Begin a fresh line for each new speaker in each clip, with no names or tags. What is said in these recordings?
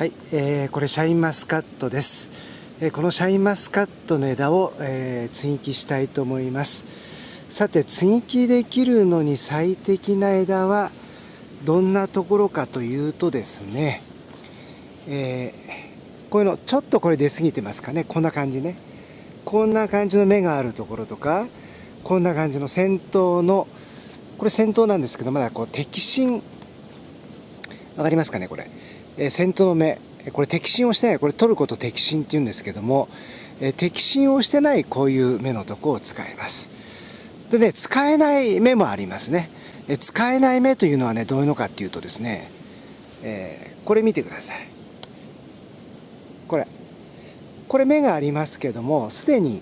はい、これシャインマスカットです。このシャインマスカットの枝を、接ぎ木したいと思います。さて、接ぎ木できるのに最適な枝はどんなところかというとですね、こういうのちょっとこれ出過ぎてますかね。こんな感じね。こんな感じの芽があるところとか、こんな感じの先頭の、これ先頭なんですけど、まだこう摘心、わかりますかねこれ。先頭の芽、これ摘心をしてない、これ取ること摘心っていうんですけども、摘心をしてないこういう芽のとこを使います。でね、使えない芽もありますね。使えない芽というのはね、どういうのかっていうとですね、これ見てください。これ芽がありますけども、すでに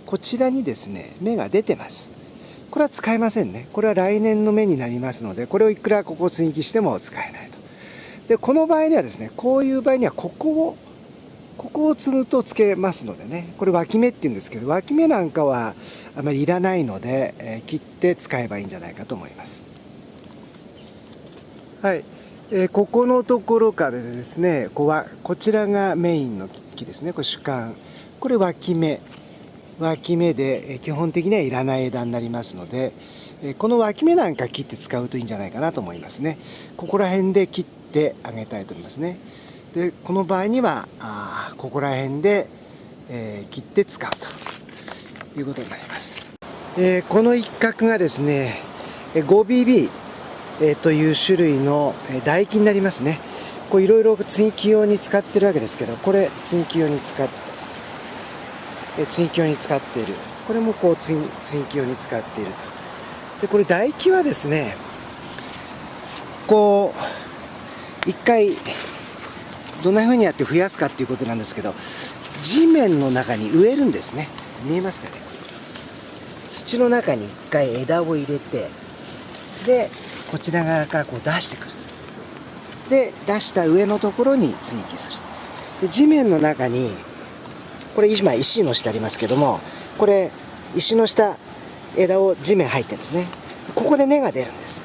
こちらにですね、芽が出てます。これは使えませんね。これは来年の芽になりますので、これをいくらここを接ぎ木しても使えないと。で、この場合にはですね、こういう場合にはここを継ぐとつけますのでね、これ脇芽っていうんですけど、脇芽なんかはあまりいらないので、切って使えばいいんじゃないかと思います。はい、ここのところからですね、こちらがメインの木ですね。これ主幹、これ脇芽で基本的にはいらない枝になりますので、この脇芽なんか切って使うといいんじゃないかなと思いますね。ここら辺で切ってあげたいと思いますね。で、この場合にはここら辺で、切って使うということになります。この一角がですね 5BB、という種類の唾液になりますね。こういろいろ接ぎ木用に使ってるわけですけど、これ接ぎ木用に使っている。これもこう接ぎ木用に使っていると。で、これ唾液はですね、こう一回どんな風にやって増やすかっていうことなんですけど、地面の中に植えるんですね。見えますかね。土の中に一回枝を入れて、でこちら側からこう出してくる。で出した上のところに接ぎ木する。で地面の中にこれ今石の下ありますけども、これ石の下枝を地面入ってるんですね。ここで根が出るんです。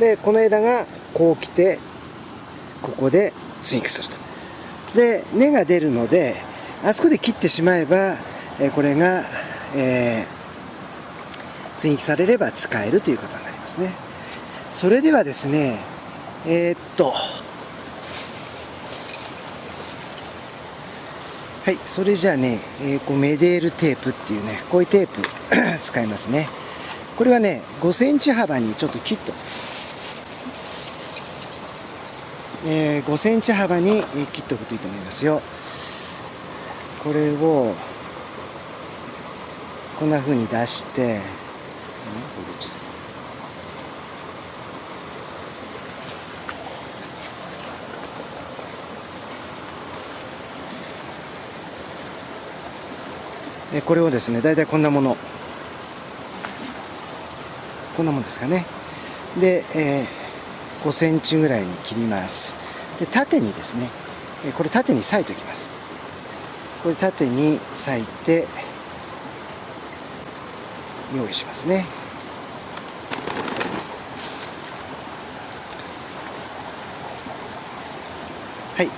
でこの枝がこう来てここで接ぎ木すると。で根が出るので、あそこで切ってしまえばこれが、接ぎ木されれば使えるということになりますね。それではですね、はい、それじゃあね、こうメデールテープっていうね、こういうテープ使いますね。これはね、5センチ幅にちょっと切っと、5センチ幅に切っておくといいと思いますよ。これをこんな風に出して、これをですね、だいたいこんなもんですかね。で、5センチぐらいに切ります。で縦にですね、これ縦に裂いておきます。これ縦に裂いて用意しますね。はい、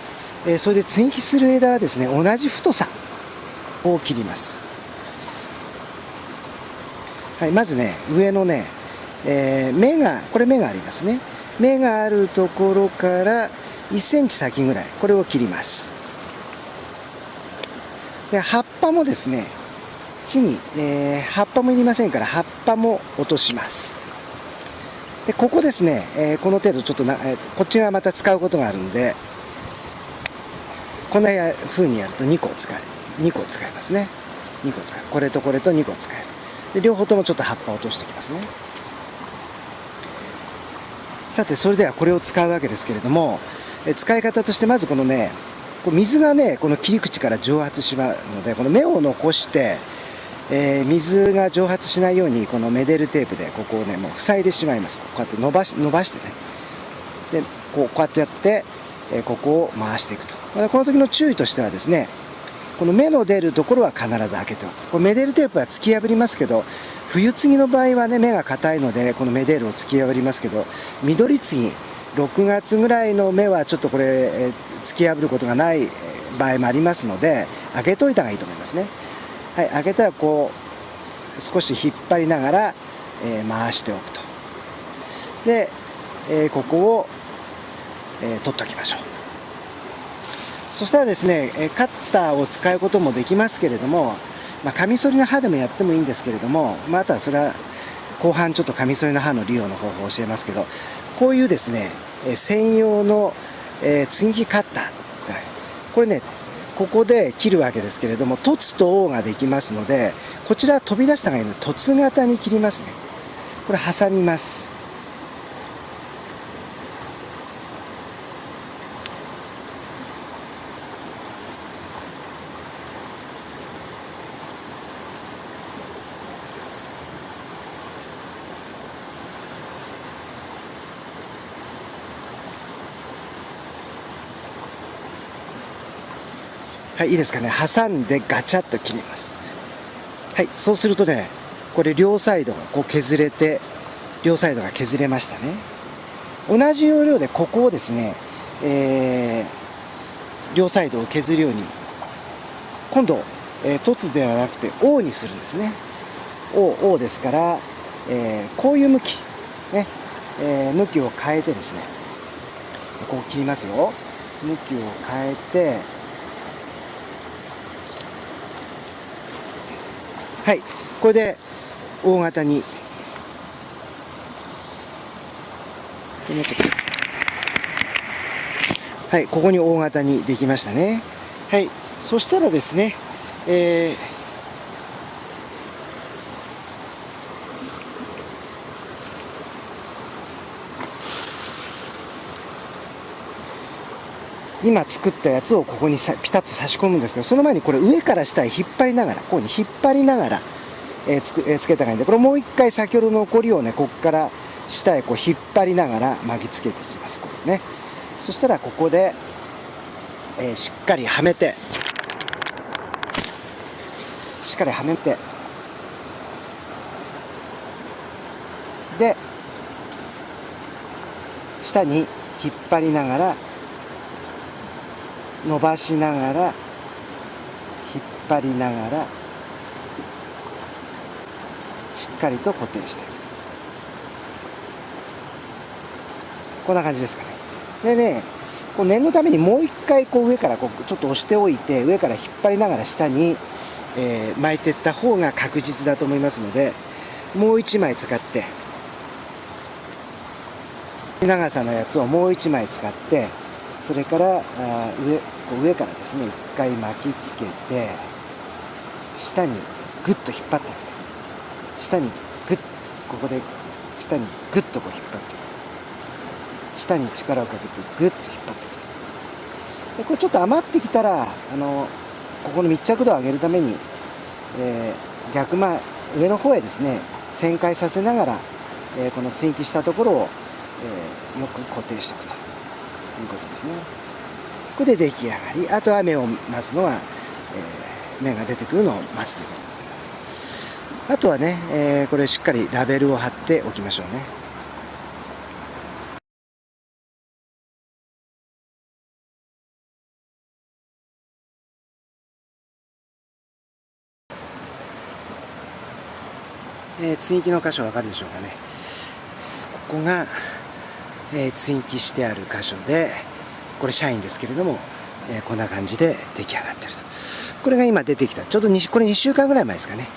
それで接ぎ木する枝はですね、同じ太さを切ります。はい、まずね、上のね、芽がありますね。芽があるところから1センチ先ぐらい、これを切ります。で葉っぱもですね、次、葉っぱもいりませんから、葉っぱも落とします。でここですね、この程度ちょっとこっちがまた使うことがあるんで、こんな風にやると2個使えますね。2個使う。これとこれと2個使える。で両方ともちょっと葉っぱを落としておきますね。さて、それではこれを使うわけですけれども、使い方としてまずこのね、水がね、この切り口から蒸発しまうので、この芽を残して、水が蒸発しないようにこのメデルテープでここをね、もう塞いでしまいます。こうやって伸ばしてね。でこうやってやって、ここを回していくと。この時の注意としてはですね、この芽の出るところは必ず開けておく。これメデルテープは突き破りますけど、冬継ぎの場合はね、芽が硬いのでこのメデールを突き破りますけど、緑継ぎ6月ぐらいの芽はちょっとこれ、突き破ることがない場合もありますので、開けといた方がいいと思いますね。はい、開けたらこう少し引っ張りながら、回しておくと。で、ここを、取っておきましょう。そしたらですね、カッターを使うこともできますけれども、カミソリの刃でもやってもいいんですけれども、あとはそれは後半ちょっとカミソリの刃の利用の方法を教えますけど、こういうですね、専用の、接ぎ木カッター、これね、ここで切るわけですけれども、凸と凹ができますので、こちらは飛び出したがいいので凸型に切りますね。これ挟みます。はい、いいですかね。挟んでガチャッと切ります。はい、そうするとね、これ両サイドがこう削れて、両サイドが削れましたね。同じ要領でここをですね、両サイドを削るように、今度、凸ではなくて凹にするんですね。凹ですから、こういう向き、ね、向きを変えてですね、こう切りますよ。向きを変えて、はい、これで大型にはい、ここに大型にできましたね。はい、そしたらですね、今作ったやつをここにピタッと差し込むんですけど、その前にこれ上から下へ引っ張りながら、こうに引っ張りながら、つけた方がいいんで、これもう一回先ほどの残りをね、ここから下へこう引っ張りながら巻きつけていきます。これね。そしたらここで、しっかりはめて、で、下に引っ張りながら、伸ばしながら、引っ張りながら、しっかりと固定していく。こんな感じですかね。でね、こう念のためにもう一回こう上からこうちょっと押しておいて、上から引っ張りながら下に、巻いていった方が確実だと思いますので、もう一枚使って、長さのやつをもう一枚使って、それから上からですね、一回巻きつけて、下にグッと引っ張っていくと。下にグッ、ここで下にグッとこう引っ張っていく。下に力をかけてグッと引っ張っていくと。でこれちょっと余ってきたら、ここの密着度を上げるために、逆上の方へですね、旋回させながら、この接ぎ木したところを、よく固定しておくということですね。これで出来上がり、あとは芽を待つのは、芽が出てくるのを待つということ。あとはね、これしっかりラベルを貼っておきましょうね。接ぎ木の箇所分かるでしょうかね。ここが、接ぎ木してある箇所で、これ社員ですけれども、こんな感じで出来上がってると。これが今出てきた、ちょうどこれ2週間ぐらい前ですかね。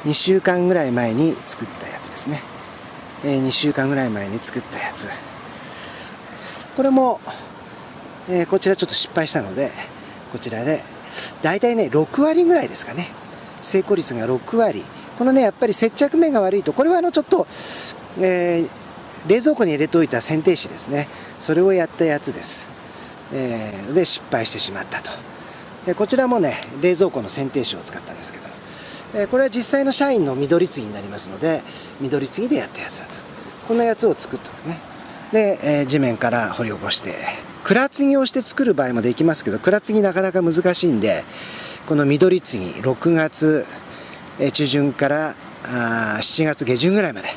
2週間ぐらい前に作ったやつですね。2週間ぐらい前に作ったやつ。これも、こちらちょっと失敗したので、こちらで、だいたいね、6割ぐらいですかね。成功率が6割。このね、やっぱり接着面が悪いと、これはちょっと、冷蔵庫に入れておいた剪定紙ですね。それをやったやつです。で、失敗してしまったと。でこちらもね、冷蔵庫の剪定紙を使ったんですけど、これは実際の社員の緑継ぎになりますので、緑継ぎでやったやつだと。こんなやつを作っておくね。で、地面から掘り起こして、蔵継ぎをして作る場合もできますけど、蔵継ぎなかなか難しいんで、この緑継ぎ、6月中旬から7月下旬ぐらいまで、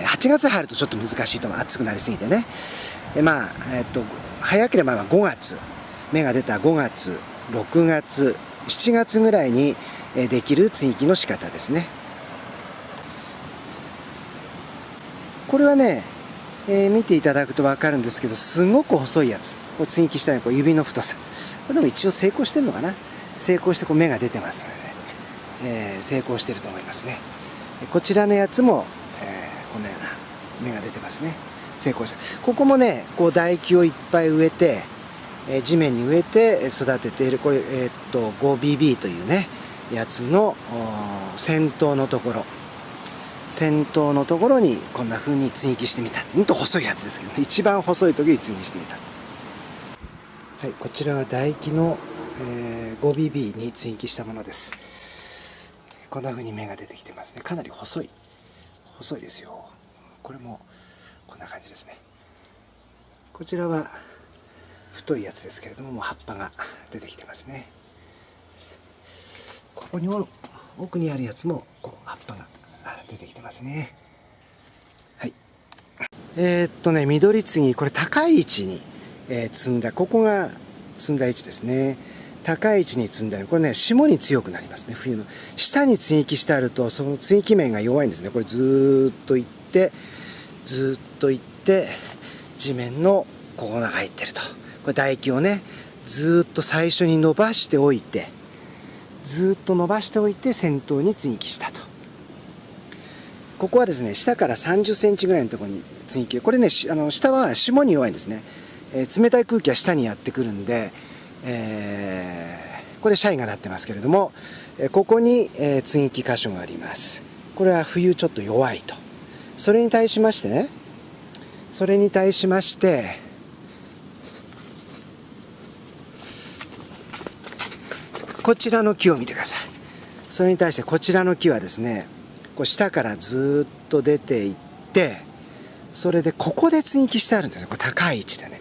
8月入るとちょっと難しいと思う。暑くなりすぎてね。早ければ5月、芽が出た5月、6月、7月ぐらいにできる接ぎ木の仕方ですね。これはね、見ていただくと分かるんですけど、すごく細いやつ、こう接ぎ木したら指の太さ、これでも一応成功してるのかな。成功して芽が出てますので、ね、成功してると思いますね。こちらのやつも、このような芽が出てますね。成功した。ここもね、こう唾液をいっぱい植えて、地面に植えて育てている、これ、5BB というねやつの先頭のところにこんな風に接ぎ木してみた。ほんと細いやつですけどね、一番細い時に接ぎ木してみた。はい、こちらは唾液の、5BB に接ぎ木したものです。こんな風に芽が出てきてますね。かなり細いですよ。これもこんな感じですね。こちらは太いやつですけれども、もう葉っぱが出てきてますね。ここに奥にあるやつもこう葉っぱが出てきてますね。はい。緑継ぎ、これ高い位置に、積んだ、ここが積んだ位置ですね。高い位置に積んだこれね、霜に強くなりますね。冬の下に接ぎ木してあると、その接ぎ木面が弱いんですね。これずっといって地面のここが入ってると。これ唾液をね、ずっと最初に伸ばしておいて、先頭に接ぎ木したと。ここはですね、下から30センチぐらいのところに接ぎ木。これね、下は霜に弱いんですね。冷たい空気は下にやってくるんで、これシャイがなってますけれども、ここに接ぎ木箇所があります。これは冬ちょっと弱いと。それに対しましてこちらの木を見てください。それに対してこちらの木はですね、こう下からずっと出ていって、それでここで接ぎ木してあるんですよ。これ高い位置でね。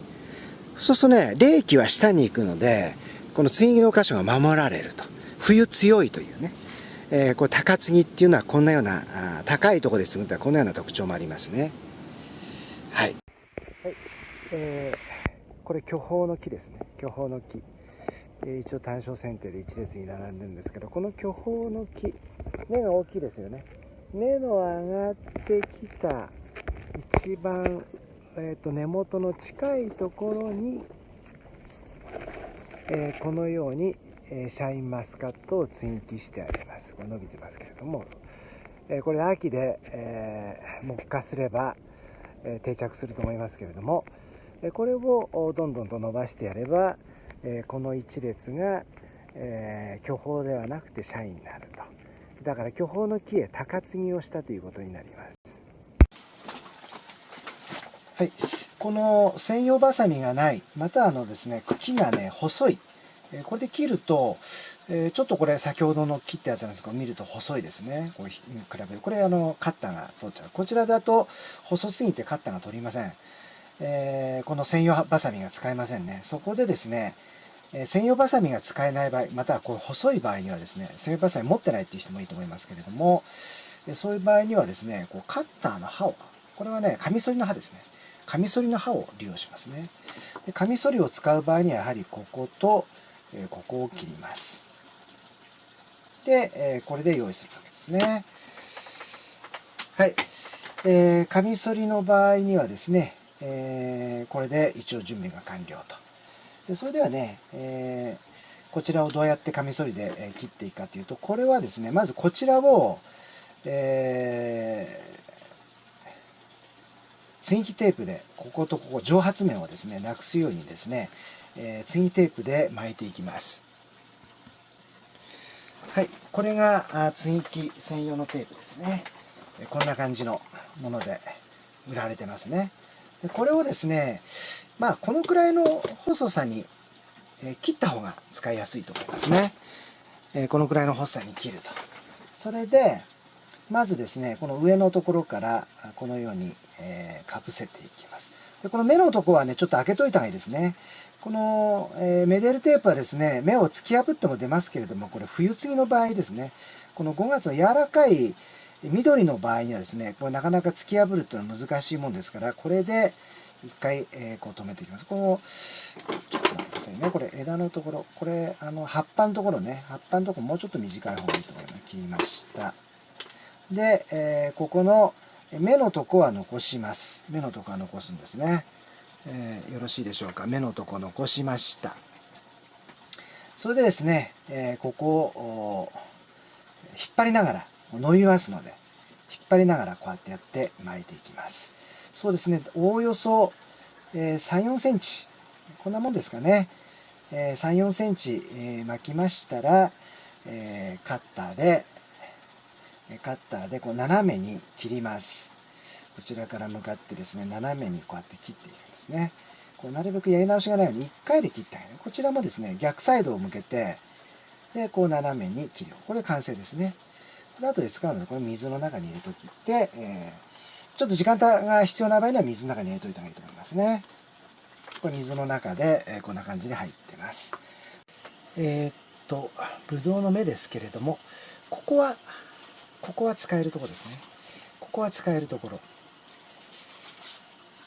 そうするとね、冷気は下に行くので、この接ぎ木の箇所が守られると。冬強いというね。これ高継ぎっていうのはこんなような高いところで継ぐとはこのような特徴もありますね。はい。はい、これ巨峰の木ですね。巨峰の木。一応単焦剪定で一列に並んでるんですけど、この巨峰の木、根が大きいですよね。根の上がってきた一番、根元の近いところに、このように、シャインマスカットを接ぎ木してあります。これ伸びてますけれども、これ秋で、木化すれば、定着すると思いますけれども、これをどんどんと伸ばしてやれば、この一列が、巨峰ではなくてシャインになると。だから巨峰の木へ高継ぎをしたということになります。はい、この専用バサミがない、またですね、茎がね細い、これで切ると、ちょっとこれ先ほどの切ったやつなんですけど、見ると細いですね。これ比べる、これカッターが取っちゃう。こちらだと細すぎてカッターが取りません。この専用バサミが使えませんね。そこでですね、専用バサミが使えない場合、またはこう細い場合にはですね、専用バサミ持ってないっていう人もいいと思いますけれども、そういう場合にはですね、こうカッターの刃を、これはね、カミソリの刃ですね。カミソリの刃を利用しますね。でカミソリを使う場合にはやはりここと、ここを切ります。で、これで用意するわけですね。はい。カミソリの場合にはですね、これで一応準備が完了と。でそれではね、こちらをどうやってカミソリで切っていくかというと、これはですね、まずこちらを、接ぎ木テープでこことここ蒸発面をですねなくすようにですね、接ぎテープで巻いていきます。はい、これが接ぎ木専用のテープですね。こんな感じのもので売られてますね。でこれをですね、まあこのくらいの細さに切った方が使いやすいと思いますね。このくらいの細さに切ると。それでまずですね、この上のところからこのようにかぶせていきます。でこの目のところはね、ちょっと開けといた方がいいですね。このメデルテープはですね、目を突き破っても出ますけれども、これ冬継ぎの場合ですね、この5月の柔らかい緑の場合にはですね、これなかなか突き破るっていうのは難しいもんですから、これで一回、こう止めていきます。このちょっと待ってくださいね。これ枝のところ、これ葉っぱのところね、葉っぱのところもうちょっと短い方がいいところに切りました。で、ここの芽のとこは残します。芽のとこは残すんですね。よろしいでしょうか。芽のとこ残しました。それでですね、ここを引っ張りながら伸びますので、引っ張りながらこうやってやって巻いていきます。そうですね、おおよそ、3、4センチ、こんなもんですかね。3、4センチ、巻きましたら、カッターでこう斜めに切ります。こちらから向かってですね、斜めにこうやって切っていくんですね。こうなるべくやり直しがないように1回で切ってあげる。こちらもですね、逆サイドを向けて、で、こう斜めに切る。これ完成ですね。で後で使うので、これ水の中に入れときて、ちょっと時間が必要な場合には水の中に入れといた方がいいと思いますね。これ水の中で、こんな感じに入ってます。ぶどうの芽ですけれども、ここは使えるところですね。ここは使えるところ。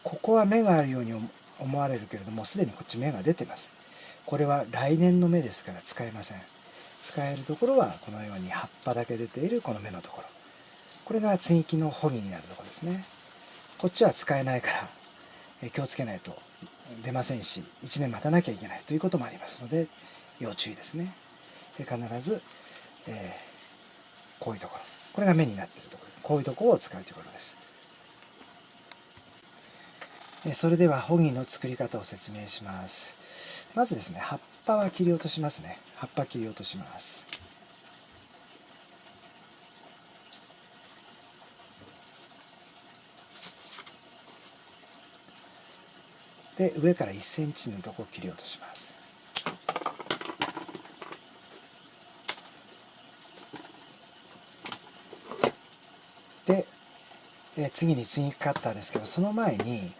ここは芽があるように思われるけれども、すでにこっち芽が出てます。これは来年の芽ですから使えません。使えるところはこのように葉っぱだけ出ているこの芽のところ。これが接ぎ木の穂木になるところですね。こっちは使えないから気をつけないと出ませんし、1年待たなきゃいけないということもありますので、要注意ですね。で必ず、こういうところ。これが芽になっているところです。こういうところを使うということです。それでは穂木の作り方を説明します。まずですね、葉っぱは切り落としますね。葉っぱ切り落とします。で、上から1センチのところを切り落とします。で、次に接ぎ木カッターですけど、その前に、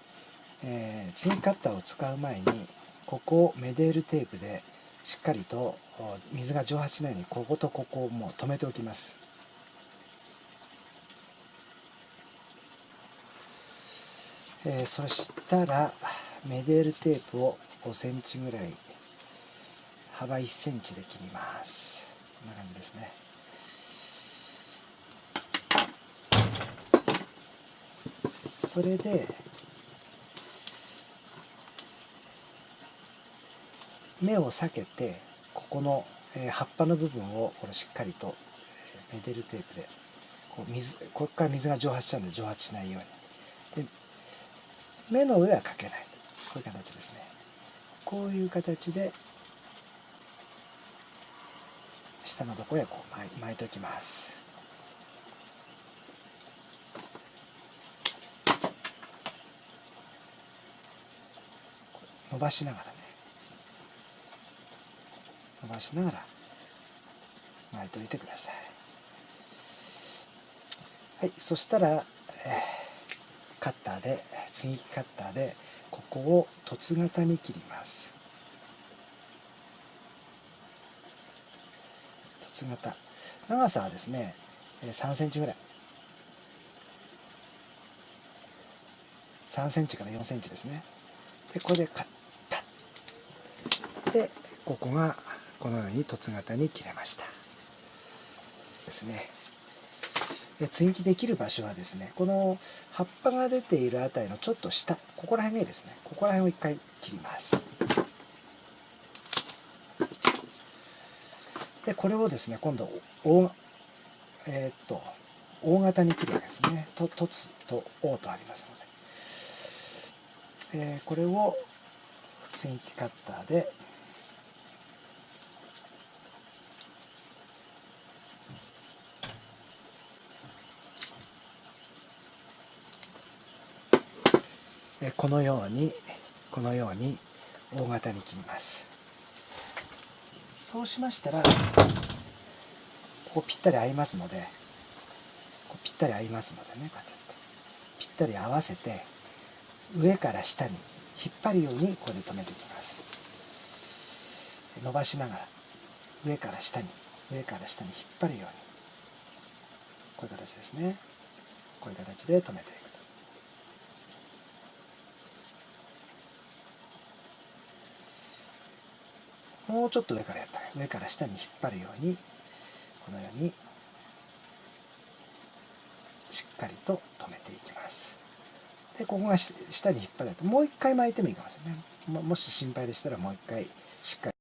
接ぎ木カッターを使う前に、ここをメデールテープでしっかりと水が蒸発しないようにこことここをもう留めておきます。そしたらメデールテープを5センチぐらい、幅1センチで切ります。こんな感じですね。それで目を避けて、ここの葉っぱの部分をこれしっかりとメデルテープでここから水が蒸発しちゃうんで蒸発しないように。で目の上はかけない。こういう形ですね。こういう形で下のところへこう巻いておきます。伸ばしながらね、伸ばしながら巻いておいてください。はい、そしたら、カッターで接ぎ木カッターでここを凸型に切ります。凸型、長さはですね3センチぐらい、3センチから4センチですね。でこれでパッで、ここがこのように凸型に切れましたですね。接ぎ木できる場所はですね、この葉っぱが出ているあたりのちょっと下、ここら辺がいいですね。ここら辺を一回切ります。でこれをですね、今度大型に切るわけですね。凸と凹とありますので、これを接ぎ木カッターでこのように大型に切ります。そうしましたら、ここぴったり合いますので、こうぴったり合いますのでね、こうやってぴったり合わせて、上から下に引っ張るようにこれで留めていきます。伸ばしながら上から下に引っ張るように、こういう形ですね。こういう形で留めていくと。もうちょっと上からやったら、上から下に引っ張るように、このようにしっかりと留めていきます。でここが下に引っ張るともう一回巻いてもいいかもしれない。もし心配でしたらもう一回しっかり